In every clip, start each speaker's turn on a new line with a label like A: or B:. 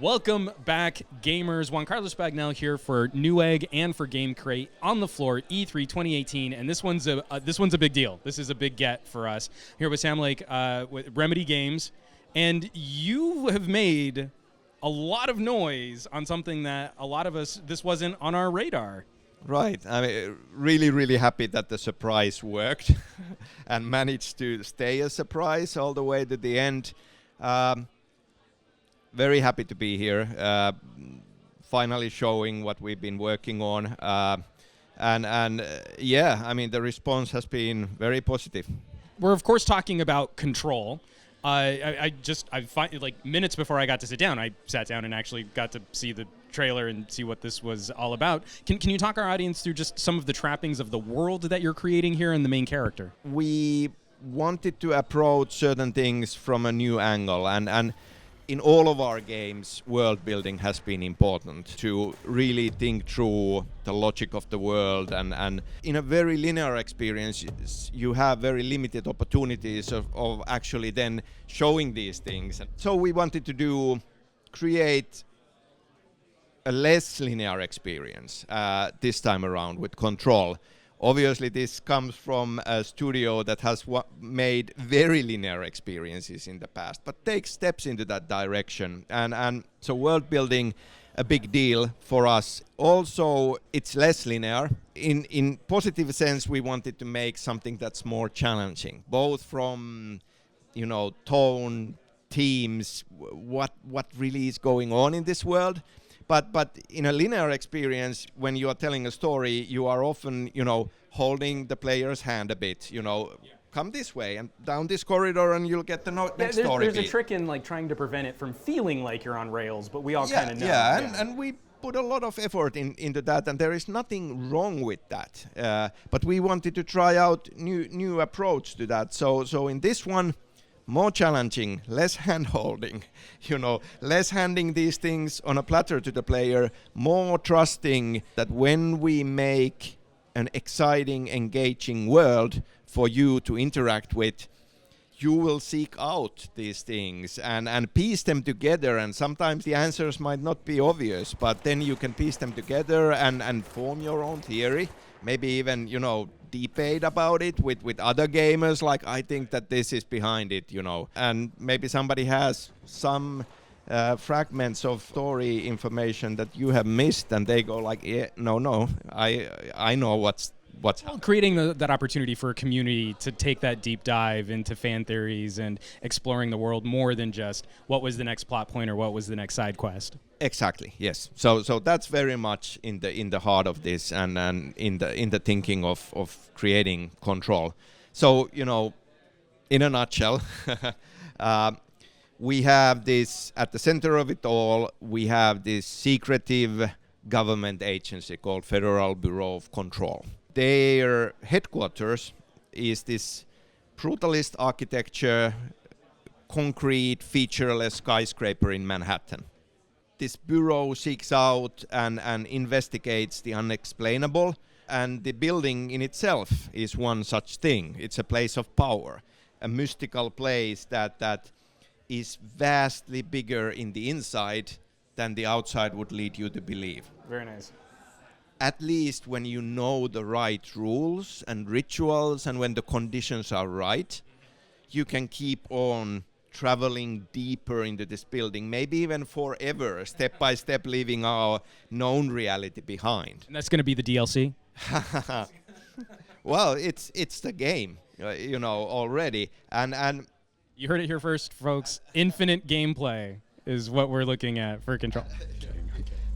A: Welcome back, gamers. Juan Carlos Bagnell here for Newegg and for Game Crate on the floor, E3 2018, and this one's a big deal. This is a big get for us. I'm here with Sam Lake with Remedy Games, and you have made a lot of noise on something that a lot of us, this wasn't on our radar.
B: Right. I mean, really happy that the surprise worked and managed to stay a surprise all the way to the end. Very happy to be here, finally showing what we've been working on. Yeah, I mean, the response has been very positive.
A: We're, of course, talking about Control. I find, like, minutes before I got to sit down, I sat down and actually got to see the trailer and see what this was all about. Can you talk our audience through just some of the trappings of the world that you're creating here and the main character?
B: We wanted to approach certain things from a new angle, and in all of our games, world building has been important to really think through the logic of the world. And in a very linear experience, you have very limited opportunities of actually then showing these things. So we wanted to create a less linear experience this time around with Control. Obviously, this comes from a studio that has made very linear experiences in the past, but takes steps into that direction. And so world building, a big deal for us. Also, it's less linear. In positive sense, we wanted to make something that's more challenging, both from, tone, themes, what really is going on in this world. But in a linear experience, when you are telling a story, you are often, holding the player's hand a bit, come this way and down this corridor and you'll get the next story.
A: There's a trick in trying to prevent it from feeling like you're on rails, but we all kind of know.
B: And we put a lot of effort into that, and there is nothing wrong with that. But we wanted to try out new approach to that. So in this one, more challenging, less hand-holding, less handing these things on a platter to the player, more trusting that when we make an exciting, engaging world for you to interact with, you will seek out these things and piece them together. And sometimes the answers might not be obvious, but then you can piece them together and form your own theory. Maybe even, debate about it with other gamers, like, I think that this is behind it, and maybe somebody has some fragments of story information that you have missed, and they go like, no, I know what's
A: creating that opportunity for a community to take that deep dive into fan theories and exploring the world more than just what was the next plot point or what was the next side quest.
B: Exactly. Yes. So that's very much in the heart of this, and in the thinking of creating Control. So in a nutshell, we have this at the center of it all. We have this secretive government agency called Federal Bureau of Control. Their headquarters is this brutalist architecture, concrete, featureless skyscraper in Manhattan. This bureau seeks out and investigates the unexplainable, and the building in itself is one such thing. It's a place of power, a mystical place that is vastly bigger in the inside than the outside would lead you to believe.
A: Very nice.
B: At least when you know the right rules and rituals, and when the conditions are right, you can keep on traveling deeper into this building, maybe even forever, step by step, leaving our known reality behind.
A: And that's going to be the DLC?
B: Well, it's the game, already. And
A: you heard it here first, folks. Infinite gameplay is what we're looking at for Control.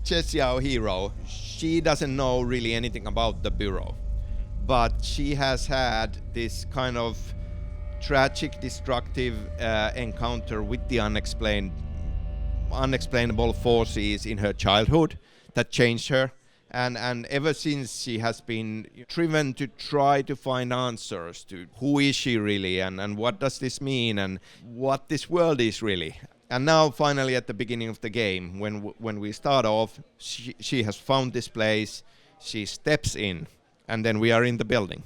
B: Jessie, our hero, she doesn't know really anything about the Bureau, but she has had this kind of tragic, destructive encounter with the unexplainable forces in her childhood that changed her. And ever since, she has been driven to try to find answers to who is she really, and what does this mean, and what this world is really. And now, finally, at the beginning of the game, when we start off, she has found this place, she steps in, and then we are in the building.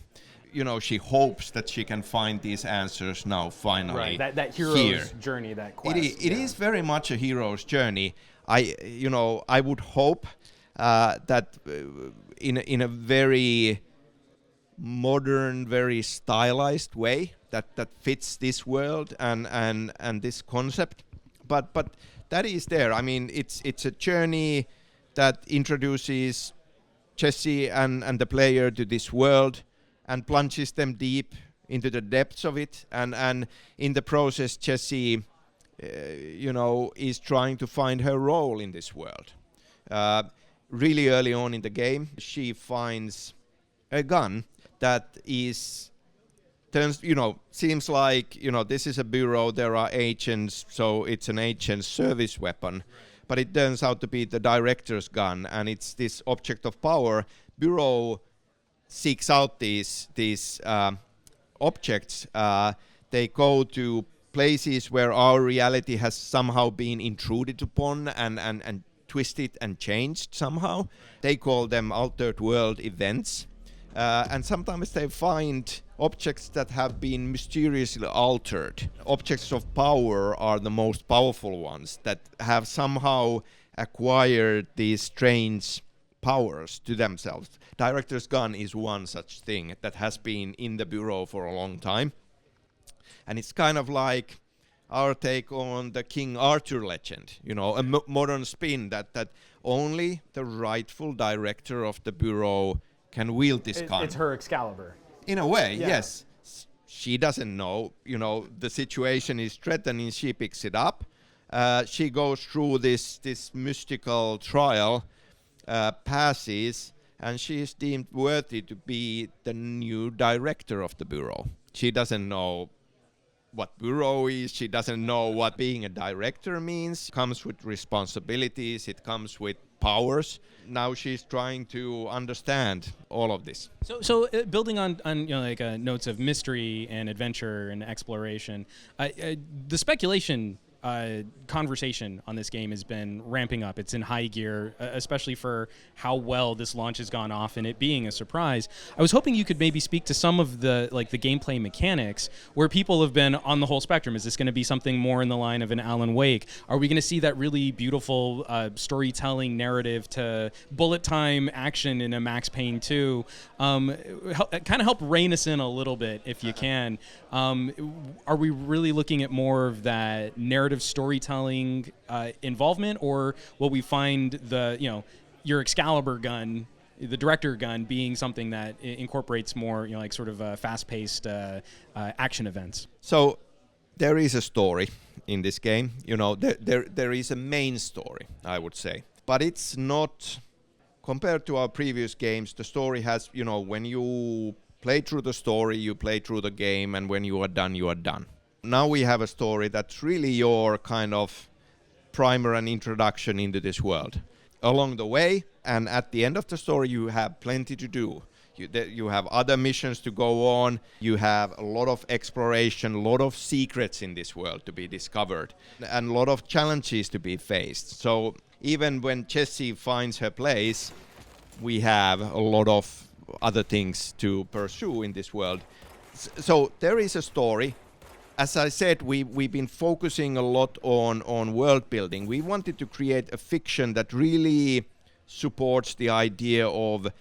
B: She hopes that she can find these answers now, finally.
A: Right, that hero's journey, that quest.
B: It is very much a hero's journey. I would hope that in a very modern, very stylized way that fits this world and this concept. But that is there. I mean, it's a journey that introduces Jesse and the player to this world and plunges them deep into the depths of it. And in the process, Jesse, is trying to find her role in this world. Really early on in the game, she finds a gun that seems like, this is a bureau, there are agents, so it's an agent service weapon. But it turns out to be the director's gun, and it's this object of power. Bureau seeks out these objects. They go to places where our reality has somehow been intruded upon and twisted and changed somehow. They call them altered world events. And sometimes they find objects that have been mysteriously altered. Objects of power are the most powerful ones that have somehow acquired these strange powers to themselves. Director's gun is one such thing that has been in the bureau for a long time. And it's kind of like our take on the King Arthur legend, a modern spin that only the rightful director of the bureau can wield this gun.
C: It's her Excalibur.
B: In a way,
C: yeah.
B: Yes. She doesn't know, the situation is threatening, she picks it up. She goes through this mystical trial, passes, and she is deemed worthy to be the new director of the bureau. She doesn't know what bureau is, she doesn't know what being a director means. It comes with responsibilities, it comes with powers. Now she's trying to understand all of this.
A: So building on notes of mystery and adventure and exploration, the speculation conversation on this game has been ramping up. It's in high gear, especially for how well this launch has gone off and it being a surprise. I was hoping you could maybe speak to some of the gameplay mechanics where people have been on the whole spectrum. Is this going to be something more in the line of an Alan Wake? Are we going to see that really beautiful storytelling narrative to bullet time action in a Max Payne 2? Kind of help rein us in a little bit if you can. Are we really looking at more of that narrative storytelling involvement, or will we find your Excalibur gun, the director gun, being something that incorporates more fast-paced action events?
B: So there is a story in this game. There is a main story, I would say, but it's not compared to our previous games. The story has, when you play through the story, you play through the game, and when you are done, you are done. Now we have a story that's really your kind of primer and introduction into this world. Along the way, and at the end of the story, you have plenty to do. You have other missions to go on. You have a lot of exploration, a lot of secrets in this world to be discovered, and a lot of challenges to be faced. So even when Jessie finds her place, we have a lot of other things to pursue in this world. So there is a story. As I said, we've been focusing a lot on world building. We wanted to create a fiction that really supports the idea of a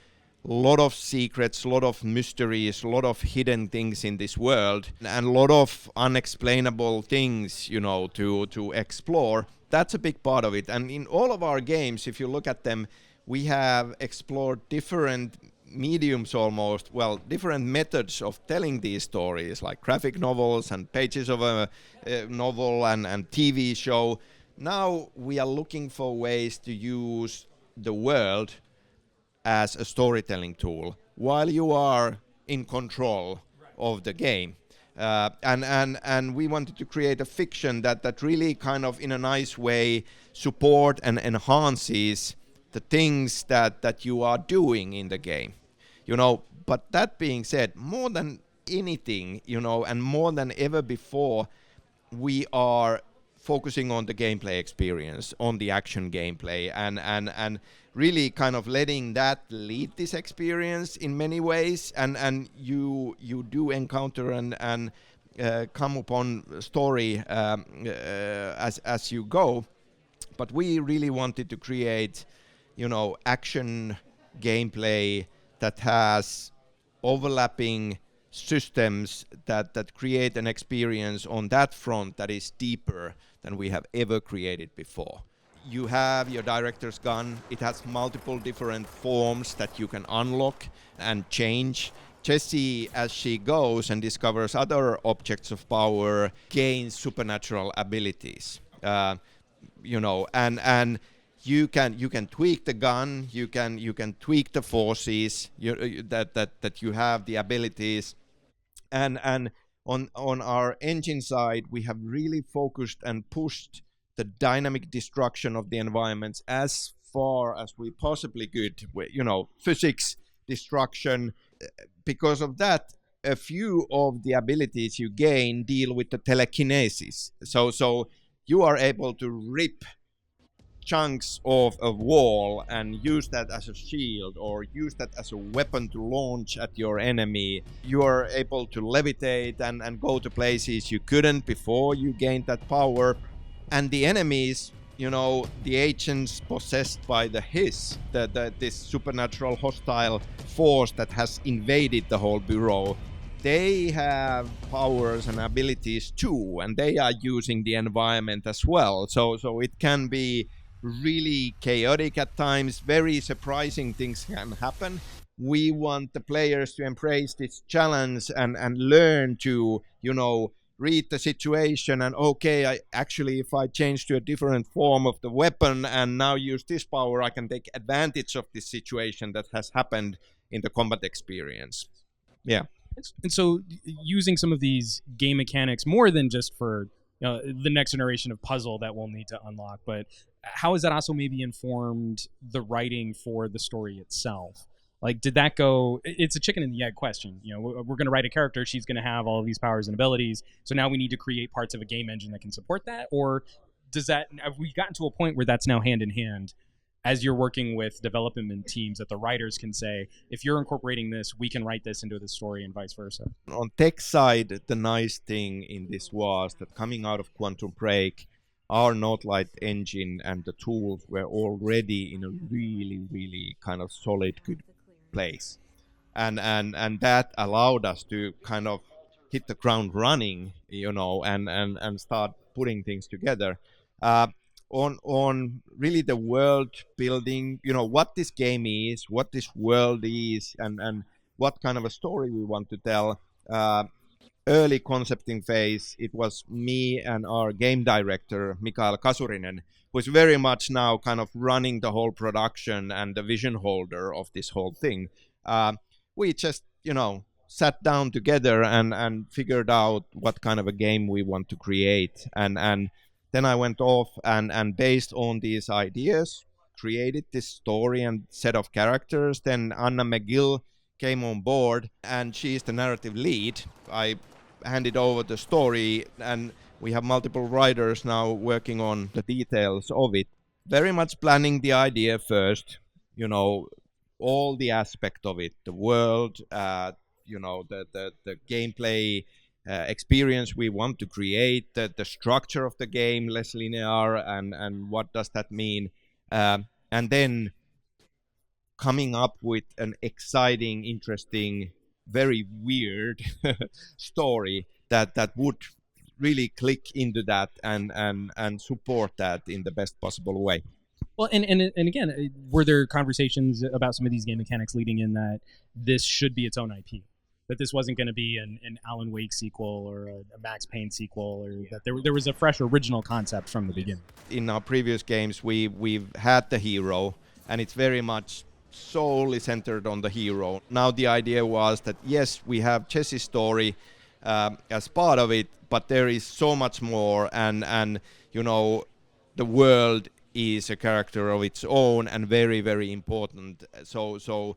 B: lot of secrets, a lot of mysteries, a lot of hidden things in this world, and a lot of unexplainable things, to explore. That's a big part of it. And in all of our games, if you look at them, we have explored different mediums almost, different methods of telling these stories, like graphic novels and pages of a novel and TV show. Now we are looking for ways to use the world as a storytelling tool while you are in control of the game. And we wanted to create a fiction that really kind of in a nice way support and enhances the things that you are doing in the game. But that being said, more than anything, and more than ever before, we are focusing on the gameplay experience, on the action gameplay, and really kind of letting that lead this experience in many ways. And you do encounter and come upon story as you go. But we really wanted to create, action gameplay that has overlapping systems that create an experience on that front that is deeper than we have ever created before. You have your director's gun. It has multiple different forms that you can unlock and change. Jessie, as she goes and discovers other objects of power, gains supernatural abilities. And you can tweak the gun. You can tweak the forces. That you have the abilities, and on our engine side, we have really focused and pushed the dynamic destruction of the environments as far as we possibly could. Physics destruction. Because of that, a few of the abilities you gain deal with the telekinesis. So you are able to rip chunks of a wall and use that as a shield or use that as a weapon to launch at your enemy. You are able to levitate and go to places you couldn't before you gained that power. And the enemies, the agents possessed by the Hiss, this supernatural hostile force that has invaded the whole bureau, they have powers and abilities too, and they are using the environment as well. So it can be really chaotic at times. Very surprising things can happen. We want the players to embrace this challenge and learn to, read the situation and if I change to a different form of the weapon and now use this power, I can take advantage of this situation that has happened in the combat experience. Yeah.
A: And so using some of these game mechanics more than just for the next generation of puzzle that we'll need to unlock, but how has that also maybe informed the writing for the story itself? Like, did that go? It's a chicken and the egg question. We're going to write a character. She's going to have all of these powers and abilities. So now we need to create parts of a game engine that can support that. Or have we gotten to a point where that's now hand in hand as you're working with development teams that the writers can say, if you're incorporating this, we can write this into the story and vice versa?
B: On tech side, the nice thing in this was that coming out of Quantum Break, our Northlight engine and the tools were already in a really, really kind of solid, good place, and that allowed us to kind of hit the ground running, and start putting things together. On really the world building, what this game is, what this world is, and what kind of a story we want to tell. Early concepting phase, it was me and our game director Mikael Kasurinen, who is very much now kind of running the whole production and the vision holder of this whole thing. We just sat down together and figured out what kind of a game we want to create, and then I went off and based on these ideas created this story and set of characters. Then Anna McGill came on board and she's the narrative lead. I handed over the story and we have multiple writers now working on the details of it. Very much planning the idea first, all the aspect of it, the world, the gameplay experience we want to create, the structure of the game, less linear, and what does that mean, and then coming up with an exciting, interesting, very weird story that would really click into that and support that in the best possible way.
A: Well, and again, were there conversations about some of these game mechanics leading in that this should be its own IP? That this wasn't going to be an Alan Wake sequel or a Max Payne sequel, or that there was a fresh original concept from the beginning? In
B: our previous games, we've had the hero, and it's very much solely centered on the hero. Now the idea was that, yes, we have Jessie's story as part of it, but there is so much more, and the world is a character of its own and very, very important. So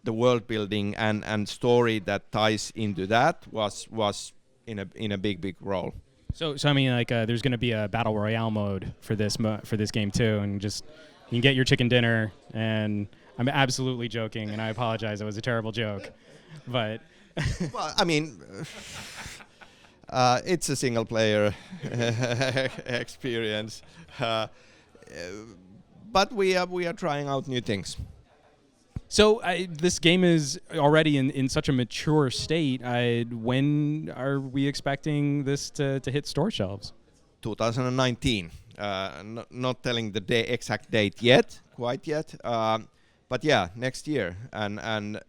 B: the world building and story that ties into that was in a big role.
A: So I mean, like, there's going to be a battle royale mode for this game too, and just you can get your chicken dinner. And I'm absolutely joking, and I apologize. It was a terrible joke, but
B: well, I mean, it's a single player experience. but we are trying out new things.
A: So this game is already in such a mature state. When are we expecting this to hit store shelves?
B: 2019. Not telling the exact date yet, quite yet. But yeah, next year, and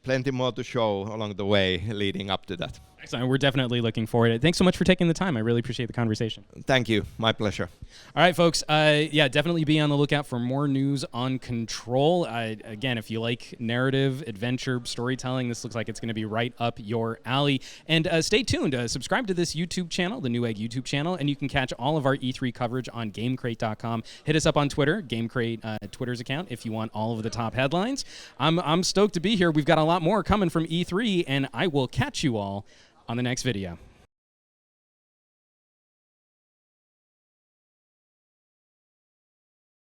B: plenty more to show along the way leading up to that.
A: Excellent. We're definitely looking forward to it. Thanks so much for taking the time. I really appreciate the conversation.
B: Thank you. My pleasure.
A: All right, folks. Yeah, definitely be on the lookout for more news on Control. Again, if you like narrative, adventure, storytelling, this looks like it's going to be right up your alley. And stay tuned. Subscribe to this YouTube channel, the Newegg YouTube channel, and you can catch all of our E3 coverage on GameCrate.com. Hit us up on Twitter, GameCrate Twitter's account, if you want all of the top headlines. I'm stoked to be here. We've got a lot more coming from E3, and I will catch you all on the next video.